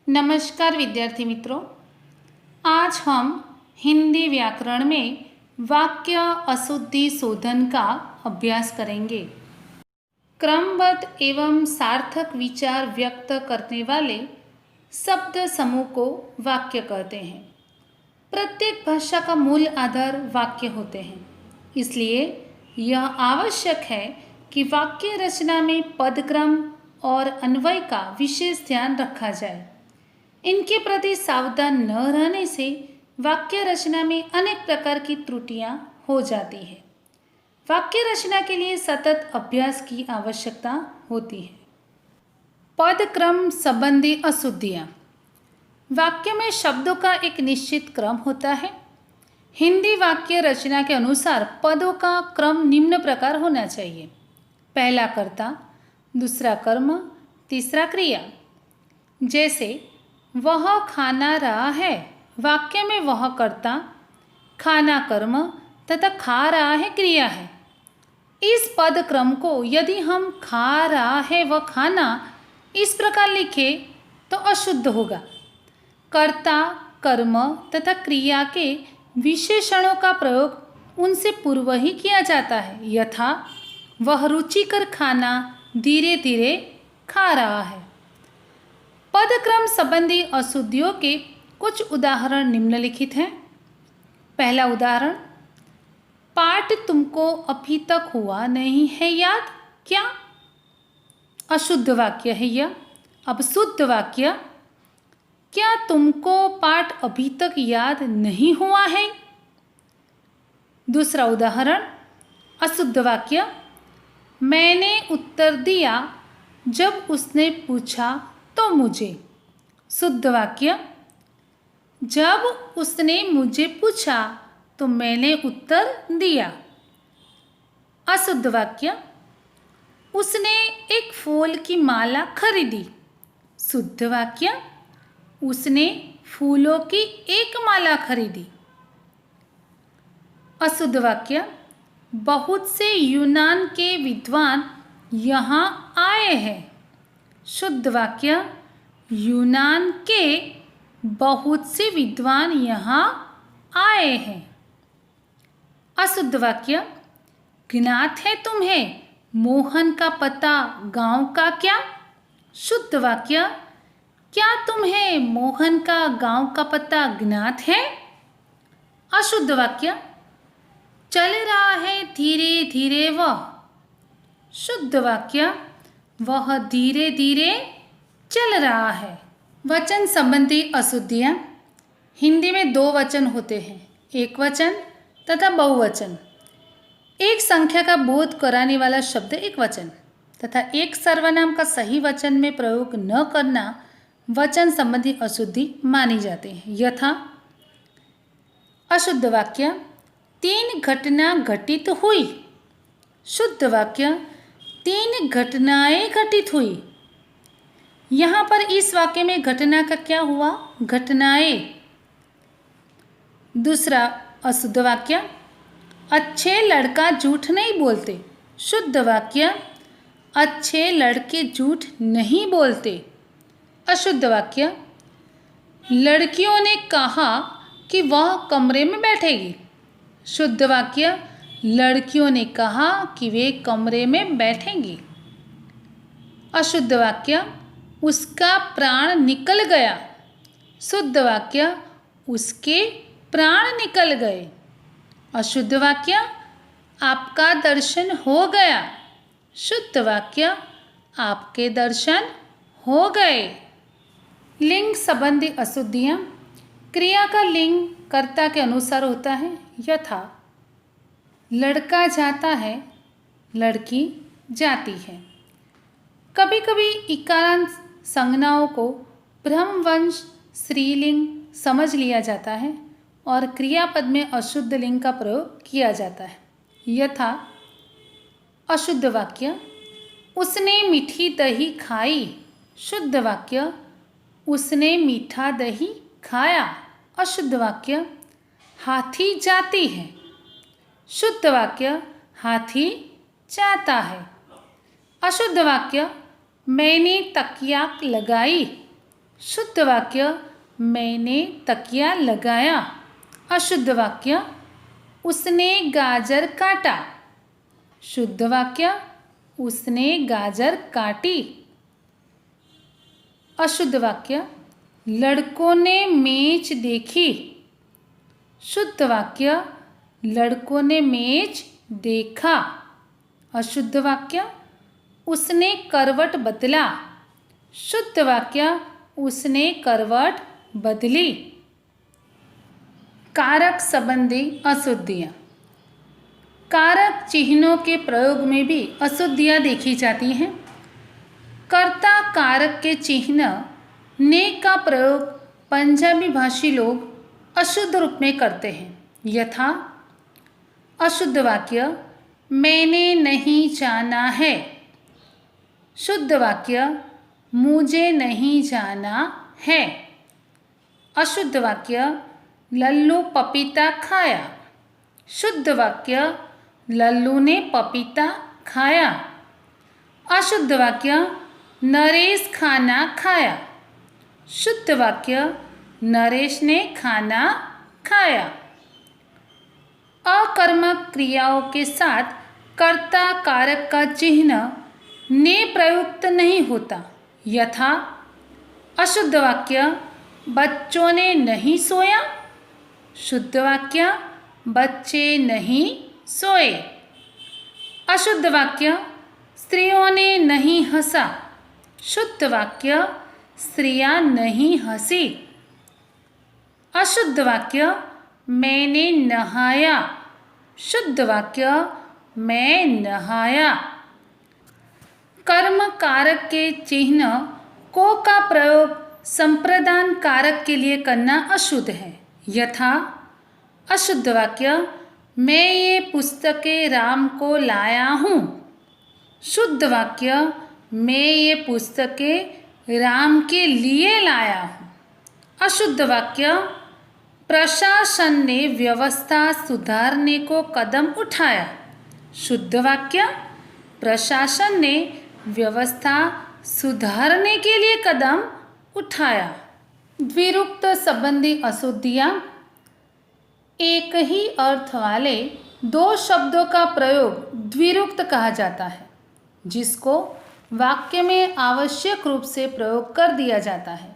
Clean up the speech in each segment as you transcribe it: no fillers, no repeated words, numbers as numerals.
नमस्कार विद्यार्थी मित्रों, आज हम हिंदी व्याकरण में वाक्य अशुद्धि शोधन का अभ्यास करेंगे। क्रमबद्ध एवं सार्थक विचार व्यक्त करने वाले शब्द समूह को वाक्य कहते हैं। प्रत्येक भाषा का मूल आधार वाक्य होते हैं, इसलिए यह आवश्यक है कि वाक्य रचना में पदक्रम और अन्वय का विशेष ध्यान रखा जाए। इनके प्रति सावधान न रहने से वाक्य रचना में अनेक प्रकार की त्रुटियां हो जाती है। वाक्य रचना के लिए सतत अभ्यास की आवश्यकता होती है। पदक्रम संबंधी अशुद्धियां। वाक्य में शब्दों का एक निश्चित क्रम होता है। हिंदी वाक्य रचना के अनुसार पदों का क्रम निम्न प्रकार होना चाहिए। पहला कर्ता, दूसरा कर्म, तीसरा क्रिया। जैसे वह खाना रहा है, वाक्य में वह कर्ता, खाना कर्म तथा खा रहा है क्रिया है। इस पद क्रम को यदि हम खा रहा है वह खाना इस प्रकार लिखें तो अशुद्ध होगा। कर्ता, कर्म तथा क्रिया के विशेषणों का प्रयोग उनसे पूर्व ही किया जाता है। यथा वह रुचिकर खाना धीरे धीरे खा रहा है। पदक्रम संबंधी अशुद्धियों के कुछ उदाहरण निम्नलिखित हैं। पहला उदाहरण, पाठ तुमको अभी तक हुआ नहीं है याद क्या? अशुद्ध वाक्य है यह। अब शुद्ध वाक्य, क्या तुमको पाठ अभी तक याद नहीं हुआ है? दूसरा उदाहरण, अशुद्ध वाक्य, मैंने उत्तर दिया जब उसने पूछा तो मुझे। शुद्ध वाक्य, जब उसने मुझे पूछा तो मैंने उत्तर दिया। अशुद्ध वाक्य, उसने एक फूल की माला खरीदी। शुद्ध वाक्य, उसने फूलों की एक माला खरीदी। अशुद्ध वाक्य, बहुत से यूनान के विद्वान यहाँ आए हैं। शुद्ध वाक्य, यूनान के बहुत से विद्वान यहाँ आए हैं। अशुद्ध वाक्य, ज्ञात है तुम्हें मोहन का पता गांव का क्या? शुद्ध वाक्य, क्या तुम्हें मोहन का गांव का पता ज्ञात है? अशुद्ध वाक्य, चल रहा है धीरे धीरे वह। शुद्ध वाक्य, वह धीरे धीरे चल रहा है। वचन संबंधी अशुद्धियाँ। हिंदी में दो वचन होते हैं, एक वचन तथा बहुवचन। एक संख्या का बोध कराने वाला शब्द एक वचन तथा एक सर्वनाम का सही वचन में प्रयोग न करना वचन संबंधी अशुद्धि मानी जाती है। यथा अशुद्ध वाक्य, 3 घटना घटित हुई। शुद्ध वाक्य, 3 घटनाएं घटित हुई। यहाँ पर इस वाक्य में घटना का क्या हुआ? घटनाएं। दूसरा अशुद्ध वाक्य, अच्छे लड़का झूठ नहीं बोलते। शुद्ध वाक्य, अच्छे लड़के झूठ नहीं बोलते। अशुद्ध वाक्य, लड़कियों ने कहा कि वह कमरे में बैठेगी। शुद्ध वाक्य, लड़कियों ने कहा कि वे कमरे में बैठेंगी। अशुद्ध वाक्य, उसका प्राण निकल गया। शुद्ध वाक्य, उसके प्राण निकल गए। अशुद्ध वाक्य, आपका दर्शन हो गया। शुद्ध वाक्य, आपके दर्शन हो गए। लिंग संबंधी अशुद्धियाँ। क्रिया का लिंग कर्ता के अनुसार होता है। यथा लड़का जाता है, लड़की जाती है। कभी कभी इकारांत संज्ञाओं को ब्रह्मवंश स्त्रीलिंग समझ लिया जाता है और क्रियापद में अशुद्ध लिंग का प्रयोग किया जाता है। यथा अशुद्ध वाक्य, उसने मीठी दही खाई। शुद्ध वाक्य, उसने मीठा दही खाया। अशुद्ध वाक्य, हाथी जाती है। शुद्ध वाक्य, हाथी जाता है। अशुद्ध वाक्य, मैंने तकिया लगाई। शुद्ध वाक्य मैंने तकिया लगाया। अशुद्ध वाक्य उसने गाजर काटा। शुद्ध वाक्य उसने गाजर काटी। अशुद्ध वाक्य लड़कों ने मेज देखी। शुद्ध वाक्य लड़कों ने मेज देखा। अशुद्ध वाक्य उसने करवट बदला। शुद्ध वाक्य उसने करवट बदली। कारक संबंधी अशुद्धियाँ। कारक चिन्हों के प्रयोग में भी अशुद्धियाँ देखी जाती हैं। कर्ता कारक के चिन्ह ने का प्रयोग पंजाबी भाषी लोग अशुद्ध रूप में करते हैं। यथा अशुद्ध वाक्य मैंने नहीं जाना है। शुद्ध वाक्य मुझे नहीं जाना है। अशुद्ध वाक्य लल्लू पपीता खाया। शुद्ध वाक्य लल्लू ने पपीता खाया। अशुद्ध वाक्य नरेश खाना खाया। शुद्ध वाक्य नरेश ने खाना खाया। अकर्मक क्रियाओं के साथ कर्ता कारक का चिन्ह ने प्रयुक्त नहीं होता। यथा अशुद्ध वाक्य बच्चों ने नहीं सोया। शुद्ध वाक्य बच्चे नहीं सोए। अशुद्ध वाक्य स्त्रियों ने नहीं हंसा। शुद्ध वाक्य स्त्रियां नहीं हंसी। अशुद्ध वाक्य मैंने नहाया। शुद्ध वाक्य मैं नहाया। कर्म कारक के चिन्ह को का प्रयोग संप्रदान कारक के लिए करना अशुद्ध है। यथा अशुद्ध वाक्य मैं ये पुस्तकें राम को लाया हूँ। शुद्ध वाक्य मैं ये पुस्तकें राम के लिए लाया हूँ। अशुद्ध वाक्य प्रशासन ने व्यवस्था सुधारने को कदम उठाया। शुद्ध वाक्य प्रशासन ने व्यवस्था सुधारने के लिए कदम उठाया। द्विरुक्त संबंधी अशुद्धियाँ। एक ही अर्थ वाले दो शब्दों का प्रयोग द्विरुक्त कहा जाता है, जिसको वाक्य में आवश्यक रूप से प्रयोग कर दिया जाता है।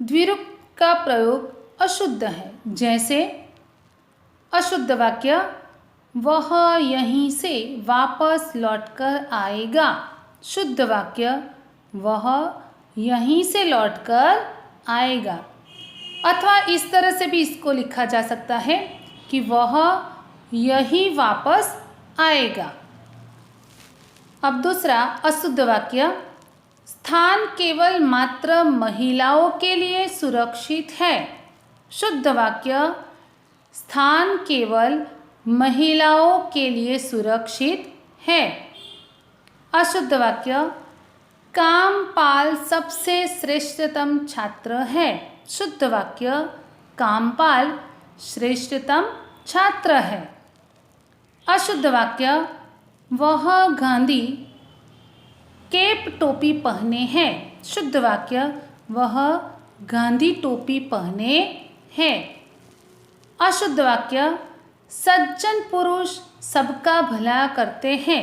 द्विरुक्त का प्रयोग अशुद्ध है। जैसे अशुद्ध वाक्य वह यहीं से वापस लौटकर आएगा। शुद्ध वाक्य वह यहीं से लौटकर आएगा। अथवा इस तरह से भी इसको लिखा जा सकता है कि वह यही वापस आएगा। अब दूसरा अशुद्ध वाक्य स्थान केवल मात्र महिलाओं के लिए सुरक्षित है। शुद्ध वाक्य स्थान केवल महिलाओं के लिए सुरक्षित है। अशुद्ध वाक्य कामपाल सबसे श्रेष्ठतम छात्र है। शुद्ध वाक्य कामपाल श्रेष्ठतम छात्र है। अशुद्ध वाक्य वह गांधी केप टोपी पहने हैं। शुद्ध वाक्य वह गांधी टोपी पहने हैं। अशुद्ध वाक्य सज्जन पुरुष सबका भला करते हैं।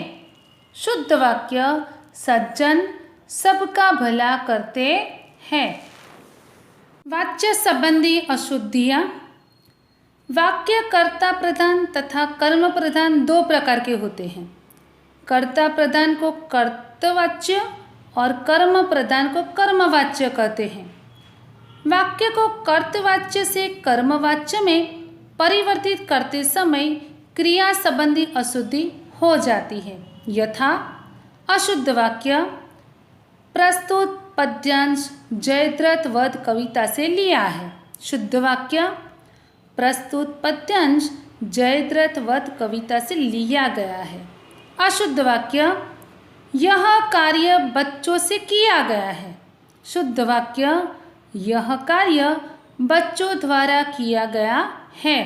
शुद्ध वाक्य सज्जन सबका भला करते हैं। वाच्य संबंधी अशुद्धियाँ। वाक्य कर्ता प्रधान तथा कर्म प्रधान दो प्रकार के होते हैं। कर्ता प्रधान को कर्तवाच्य और कर्म प्रधान को कर्मवाच्य कहते हैं। वाक्य को कर्तवाच्य से कर्मवाच्य में परिवर्तित करते समय क्रिया संबंधी अशुद्धि हो जाती है। यथा अशुद्ध वाक्य प्रस्तुत पद्यांश जयद्रथ वध कविता से लिया है। शुद्ध वाक्य प्रस्तुत पद्यांश जयद्रथ वध कविता से लिया गया है। अशुद्ध वाक्य यह कार्य बच्चों से किया गया है। शुद्ध वाक्य यह कार्य बच्चों द्वारा किया गया है।